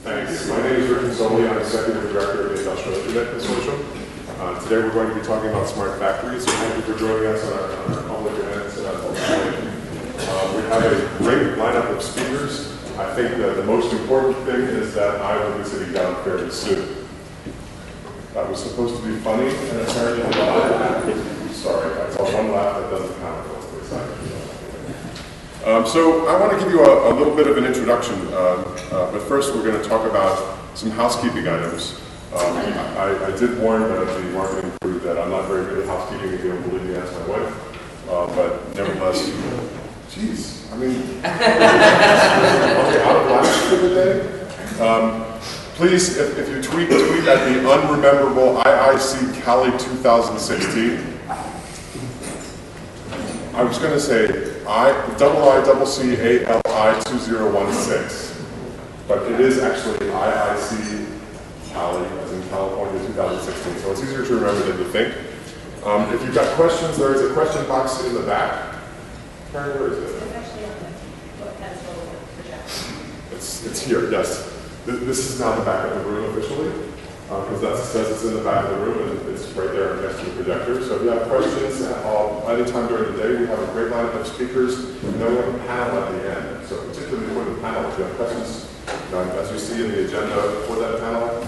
Thanks. My name is Soley. I'm Executive Director of the Industrial Internet Consortium. Today we're going to be talking about smart factories. So thank you for joining us on our public events. We have a great lineup of speakers. I think that the most important thing is that I will be sitting down fairly soon. That was supposed to be funny, and apparently I'm sorry. I saw one laugh that doesn't count. So I want to give you a little bit of an introduction, but first we're going to talk about some housekeeping items. I did warn the marketing crew that I'm not very good at housekeeping. If you don't believe me, ask my wife. But nevertheless, geez, I mean, out of last for the day. Please, if you tweet at the unrememberable IIC Cali 2016. I was going to say IICCALI 2016, but it is actually IIC Cali, as in California 2016. So it's easier to remember than you think. If you've got questions, there is a question box in the back. Karen, where is it? It's actually on the pencil projection. It's here, yes. This is now the back of the room officially, because that says it's in the back of the room, and it's right there next to the projector. So if you have questions anytime during the day, we have a great lineup of speakers, and then we have a panel at the end. So particularly for the panel, if you have questions, as you see in the agenda for that panel,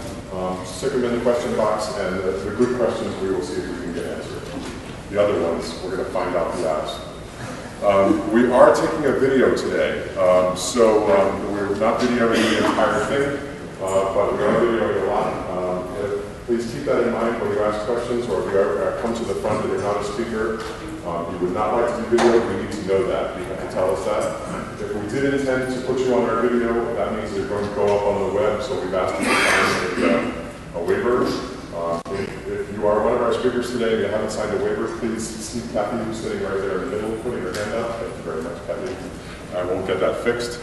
stick them in the question box, and the good questions we will see if we can get answered. The other ones, we're going to find out who asked. We are taking a video today, so we're not videoing the entire thing, but we are videoing a lot. Please keep that in mind when you ask questions, or if you ever come to the front and you're not a speaker, you would not like to be videoed. We need to know that. You have to tell us that. If we did intend to put you on our video, that means you're going to go up on the web, so we've asked you to sign a waiver. If you are one of our speakers today and you haven't signed a waiver, please see Kathy, who's sitting right there in the middle, putting her hand up. Thank you very much, Kathy. I won't get that fixed.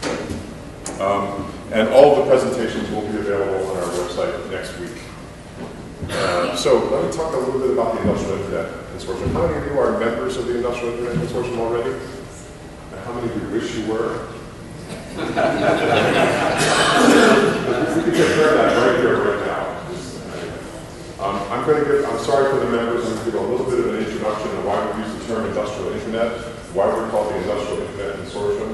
And all of the presentations will be available on our website next week. So let me talk a little bit about the Industrial Internet Consortium. How many of you are members of the Industrial Internet Consortium already? And how many of you wish you were? We can take care of that right here, right now. I'm sorry for the members, I'm going to give a little bit of an introduction of why we use the term Industrial Internet, why we're called the Industrial Internet Consortium.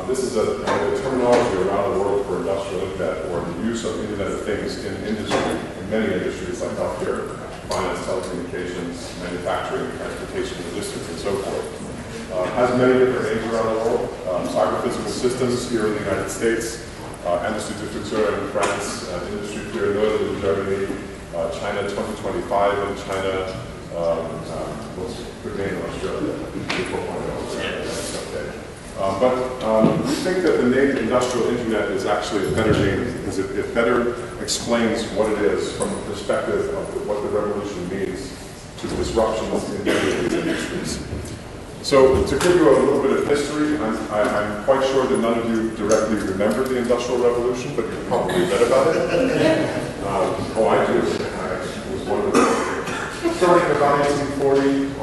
This is a terminology around the world for industrial internet, or the use of Internet of Things in industry, in many industries like healthcare, finance, telecommunications, manufacturing, transportation, logistics, and so forth. Has many different names around the world. Cyber-physical systems here in the United States, Industrie in France, Industry 4.0 in Germany, China 2025 in China, what's the name of Australia? 4.0. Okay. But we think that the name Industrial Internet is actually a better name because it better explains what it is from the perspective of what the revolution means to disruptions in many of these industries. So to give you a little bit of history, I'm quite sure that none of you directly remember the Industrial Revolution, but you've probably read about it. Oh, I do. I was one of them. Starting in about 1840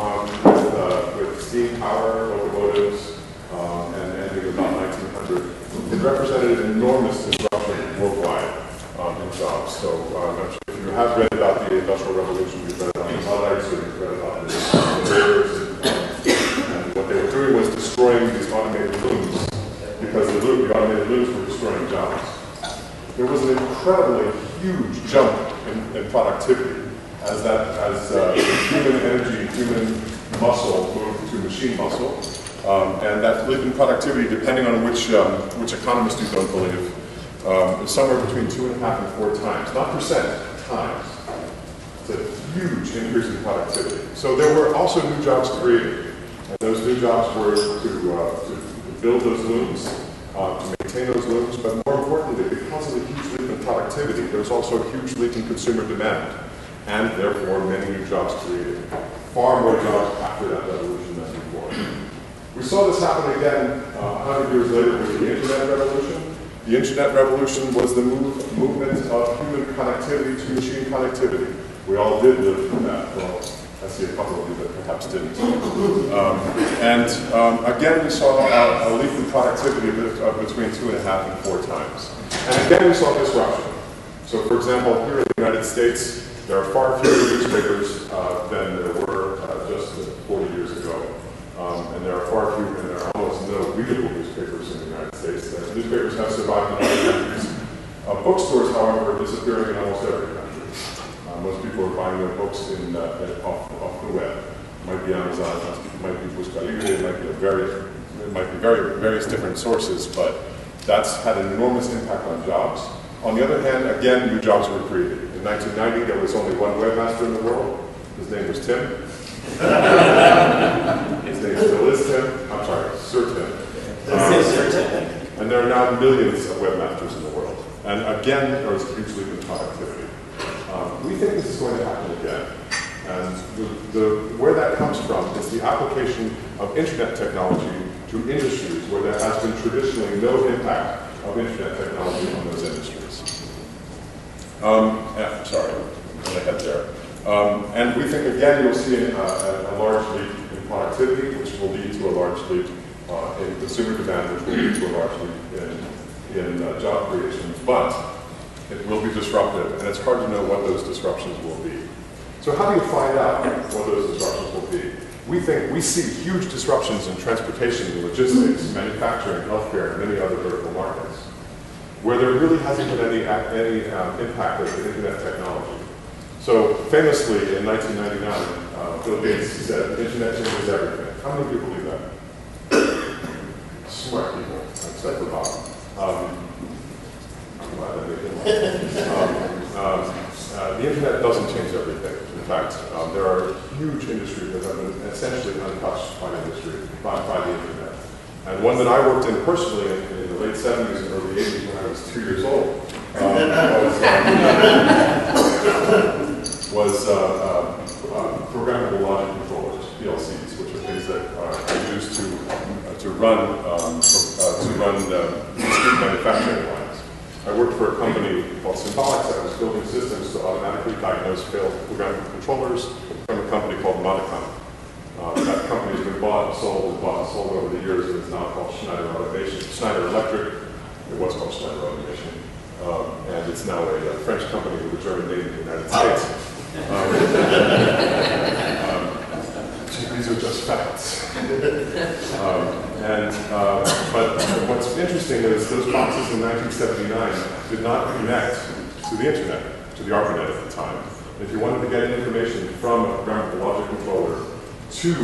with steam power, locomotives, and ending about 1900. It represented an enormous disruption worldwide in jobs. So if you have read about the Industrial Revolution, you've read about the Luddites, or you've read about the laborers. What they were doing was destroying these automated looms, because the automated looms were destroying jobs. There was an incredibly huge jump in productivity as human energy, human muscle moved to machine muscle, and that leap in productivity, depending on which economist you don't believe, is somewhere between 2.5 and 4 times, not percent, times. It's a huge increase in productivity. So there were also new jobs created. And those new jobs were to build those looms, to maintain those looms, but more importantly, because of the huge leap in productivity, there was also a huge leap in consumer demand, and therefore many new jobs created. Far more jobs after that revolution than before. We saw this happen again 100 years later with the Internet Revolution. The Internet Revolution was the movement of human connectivity to machine connectivity. We all did live through that. Well, I see a couple of you that perhaps didn't. Again, we saw a leap in productivity of between 2.5 and 4 times. And again, we saw disruption. So for example, here in the United States, there are far fewer newspapers than there were just 40 years ago. And there are far fewer, and there are almost no readable newspapers in the United States. The newspapers have survived in other countries. Bookstores, however, are disappearing in almost every country. Most people are buying their books off the web. It might be Amazon, it might be Busca Libre, it might be various different sources, but that's had an enormous impact on jobs. On the other hand, again, new jobs were created. In 1990, there was only one webmaster in the world. His name was Tim. His name still is Tim. I'm sorry, Sir Tim. And there are now millions of webmasters in the world. And again, there was a huge leap in productivity. We think this is going to happen again. And where that comes from is the application of internet technology to industries where there has been traditionally no impact of internet technology on those industries. Sorry, I'm going ahead there. And we think, again, you'll see a large leap in productivity, which will lead to a large leap in consumer demand, which will lead to a large leap in job creation. But it will be disruptive, and it's hard to know what those disruptions will be. So how do you find out what those disruptions will be? We see huge disruptions in transportation, logistics, manufacturing, healthcare, and many other vertical markets, where there really hasn't been any impact of the internet technology. So famously, in 1999, Bill Gates said, "The internet changes everything." How many people believe that? Smart people, except for Bob. I'm glad that the internet doesn't change everything. In fact, there are huge industries that have been essentially untouched by the internet. And one that I worked in personally in the late 70s and early 80s when I was 2 years old was programmable logic controllers, PLCs, which are things that are used to run discrete manufacturing lines. I worked for a company called Symbolics that was building systems to automatically diagnose failed programmable controllers from a company called Modicon. That company has been bought and sold over the years, and it's now called Schneider Electric. It was called Schneider Automation. And it's now a French company with a German name in the United States. These are just facts. But what's interesting is those boxes in 1979 did not connect to the internet, to the ARPANET at the time. If you wanted to get information from a programmable logic controller to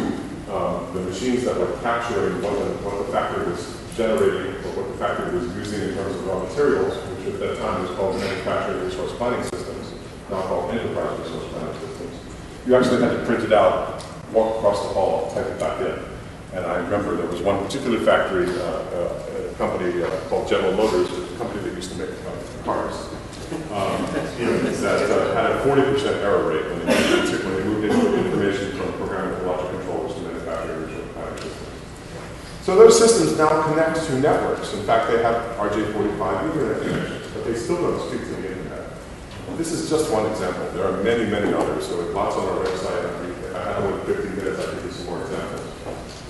the machines that were capturing what the factory was generating, or what the factory was using in terms of raw materials, which at that time was called manufacturing resource planning systems, now called enterprise resource planning systems. You actually had to print it out, walk across the hall, type it back in. And I remember there was one particular factory, a company called General Motors, a company that used to make cars, that had a 40% error rate when they moved information from programmable logic controllers to manufacturing resource planning systems. So those systems now connect to networks. In fact, they have RJ45 Ethernet connections, but they still don't speak to the internet. This is just one example. There are many, many others. So lots on our website. I have only 15 minutes. I can give you some more examples.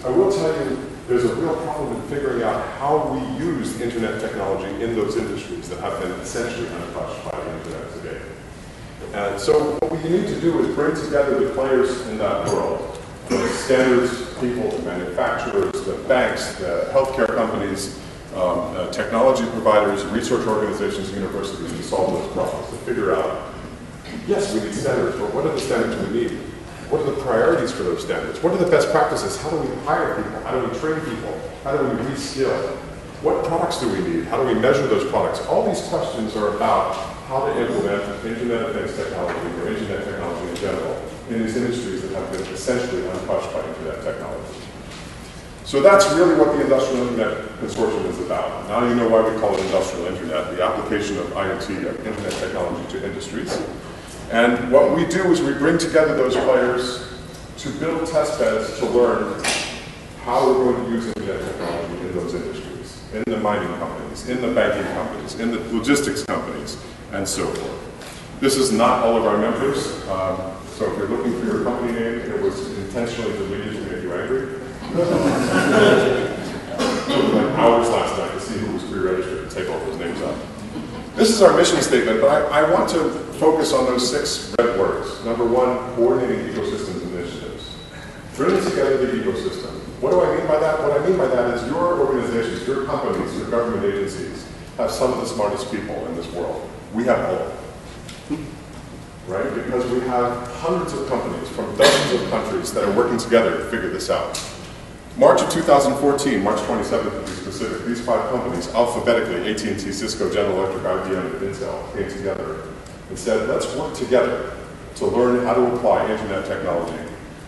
I will tell you, there's a real problem in figuring out how we use the internet technology in those industries that have been essentially untouched by the internet today. And so what we need to do is bring together the players in that world, the standards people, the manufacturers, the banks, the healthcare companies, technology providers, research organizations, universities, to solve those problems, to figure out, yes, we need standards, but what are the standards we need? What are the priorities for those standards? What are the best practices? How do we hire people? How do we train people? How do we reskill? What products do we need? How do we measure those products? All these questions are about how to implement Internet of Things technology, or Internet technology in general, in these industries that have been essentially untouched by Internet technology. So that's really what the Industrial Internet Consortium is about. Now you know why we call it Industrial Internet, the application of IoT, of Internet technology, to industries. And what we do is we bring together those players to build test beds to learn how we're going to use internet technology in those industries, in the mining companies, in the banking companies, in the logistics companies, and so forth. This is not all of our members, so if you're looking for your company name, it was intentionally deleted to make you angry. It took like hours last night to see who was pre-registered and take all those names out. This is our mission statement, but I want to focus on those 6 red words. Number 1, coordinating ecosystems initiatives. Bringing together the ecosystem. What do I mean by that? What I mean by that is your organizations, your companies, your government agencies have some of the smartest people in this world. We have all. Right? Because we have hundreds of companies from dozens of countries that are working together to figure this out. March of 2014, March 27th to be specific, these 5 companies, alphabetically, AT&T, Cisco, General Electric, IBM, and Intel, came together and said, let's work together to learn how to apply internet technology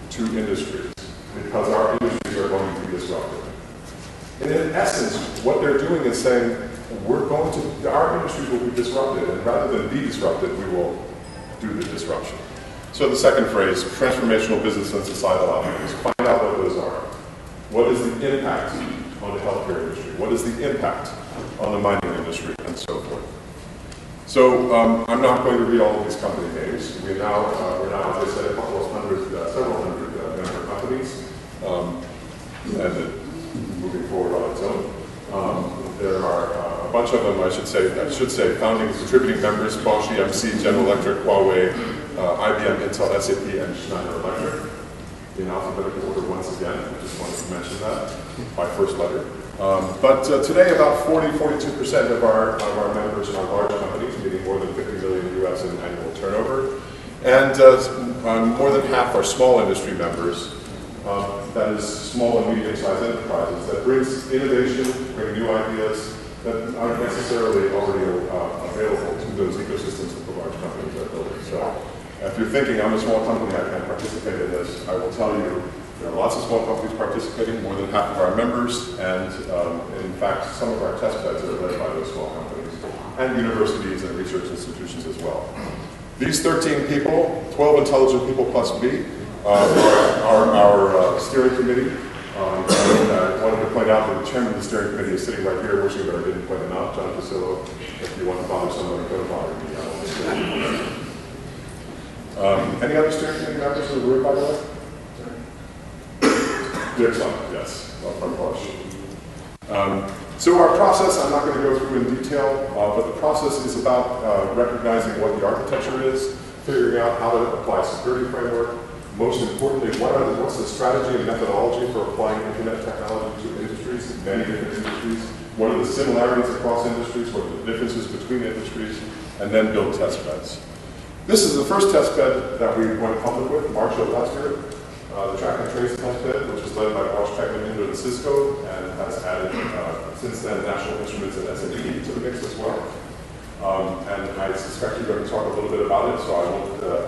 to industries, because our industries are going to be disrupted. And in essence, what they're doing is saying, our industries will be disrupted, and rather than be disrupted, we will do the disruption. So the second phrase, transformational business and societal outcomes. Find out what those are. What is the impact on the healthcare industry? What is the impact on the mining industry, and so forth? So I'm not going to read all of these company names. We're now, as I said, several hundred member companies, and moving forward on its own. There are a bunch of them, I should say, founding contributing members: Bosch, EMC, General Electric, Huawei, IBM, Intel, SAP, and Schneider Electric. In alphabetical order once again, I just wanted to mention that by first letter. But today about 42% of our members are large companies, meaning more than 50 million US in annual turnover. And more than half are small industry members, that is small and medium-sized enterprises, that brings innovation, bring new ideas that aren't necessarily already available to those ecosystems that the large companies are building. So, if you're thinking, I'm a small company, I can't participate in this, I will tell you, there are lots of small companies participating, more than half of our members, and in fact, some of our test beds are led by those small companies, and universities and research institutions as well. These 13 people, 12 intelligent people plus me, are our steering committee. And I wanted to point out that the chairman of the steering committee is sitting right here, wishing that I didn't point him out, John Pasillo. If you want to bother somebody, go bother me. Any other steering committee members in the room, by the way? There's some, yes. So our process, I'm not going to go through in detail, but the process is about recognizing what the architecture is, figuring out how to apply a security framework. Most importantly, what's the strategy and methodology for applying internet technology to industries, many different industries? What are the similarities across industries? What are the differences between industries? And then build test beds. This is the first test bed that we went public with, March of last year. The track and trace test bed, which was led by Bosch, Technical, and Cisco, and has added, since then, National Instruments and SAP to the mix as well. And I suspect you're going to talk a little bit about it, so I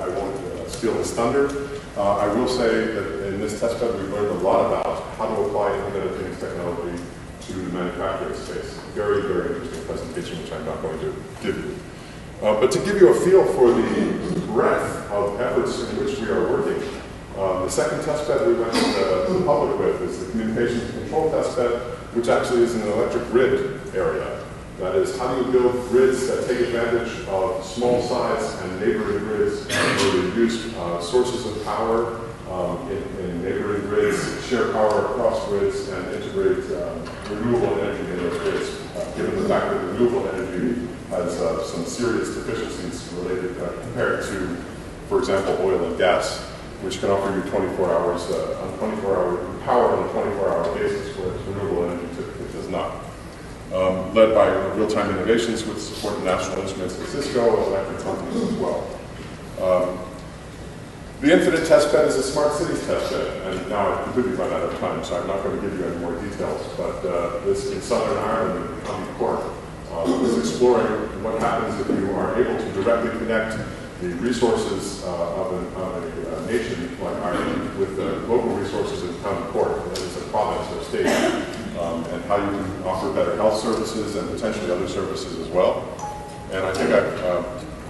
won't steal his thunder. I will say that in this test bed, we've learned a lot about how to apply Internet of Things technology to the manufacturing space. Very, very interesting presentation, which I'm not going to give you. But to give you a feel for the breadth of efforts in which we are working, the second test bed we went to the public with is the communications control test bed, which actually is in an electric grid area. That is, how do you build grids that take advantage of small size and neighboring grids, where you use sources of power in neighboring grids, share power across grids, and integrate renewable energy in those grids, given the fact that renewable energy has some serious deficiencies related compared to, for example, oil and gas, which can offer you 24 hours power on a 24-hour basis, whereas renewable energy typically does not. Led by real-time innovations with support of National Instruments and Cisco and electric companies as well. The Infinite Test Bed is a smart cities test bed, and now I've completely run out of time, so I'm not going to give you any more details, but this in Southern Ireland in County Cork is exploring what happens if you are able to directly connect the resources of a nation like Ireland with the local resources in County Cork, that is a province or state, and how you can offer better health services and potentially other services as well. And I think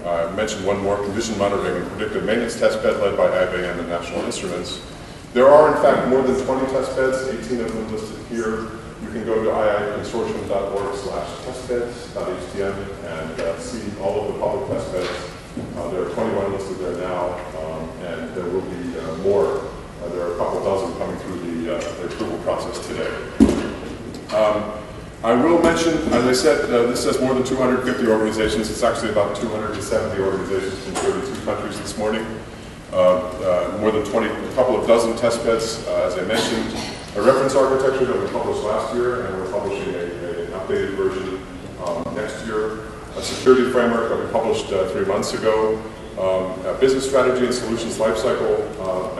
I mentioned one more, condition monitoring and predictive maintenance test bed led by IBM and National Instruments. There are, in fact, more than 20 test beds, 18 of them listed here. You can go to iiconsortium.org/testbeds.htm and see all of the public test beds. There are 21 listed there now, and there will be more. There are a couple dozen coming through the approval process today. I will mention, as I said, this says more than 250 organizations. It's actually about 270 organizations from 32 countries this morning. More than 20, a couple of dozen test beds, as I mentioned. A reference architecture that we published last year, and we're publishing an updated version next year. A security framework that we published 3 months ago. A business strategy and solutions lifecycle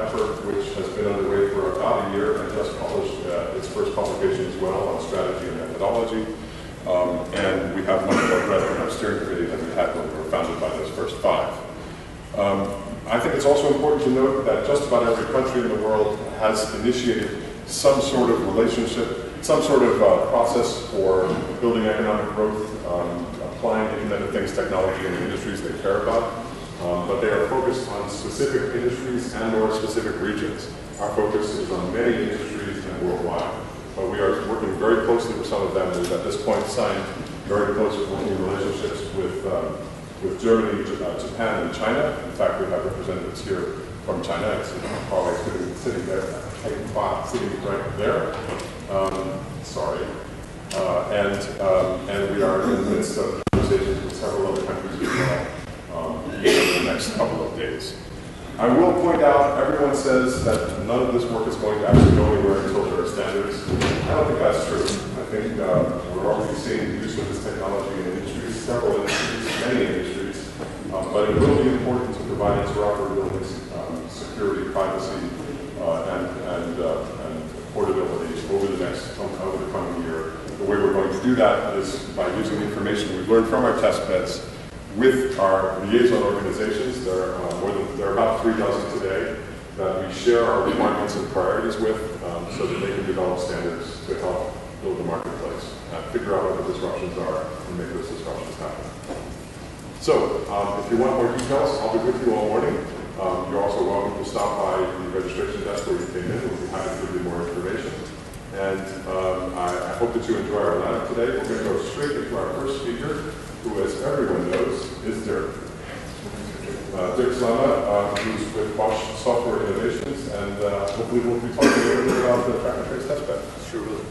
effort, which has been underway for about a year and just published its first publication as well on strategy and methodology. And we have one of our brethren, our steering committee that we had when we were founded by those first 5. I think it's also important to note that just about every country in the world has initiated some sort of relationship, some sort of process for building economic growth, applying Internet of Things technology in the industries they care about. But they are focused on specific industries and or specific regions. Our focus is on many industries and worldwide. But we are working very closely with some of them. We've at this point signed very close working relationships with Germany, Japan, and China. In fact, we have representatives here from China. It's probably sitting there, sitting right there. Sorry. And we are in the midst of conversations with several other countries as well. In the next couple of days. I will point out, everyone says that none of this work is going to actually go anywhere until there are standards. I don't think that's true. I think we're already seeing the use of this technology in industries, several industries, many industries, but it will be important to provide interoperability, security, privacy, and portability over the coming year. The way we're going to do that is by using the information we've learned from our test beds with our liaison organizations. There are about 3 dozen today that we share our requirements and priorities with so that they can develop standards to help build the marketplace and figure out what the disruptions are and make those disruptions happen. So if you want more details, I'll be with you all morning. You're also welcome to stop by the registration desk where you came in. We'll be happy to give you more information. And I hope that you enjoy our lineup today. We're going to go straight into our first speaker, who, as everyone knows, is Dirk. Dirk Slama, who's with Bosch Software Innovations, and hopefully we'll be talking a little bit about the track and trace test bed. Sure will.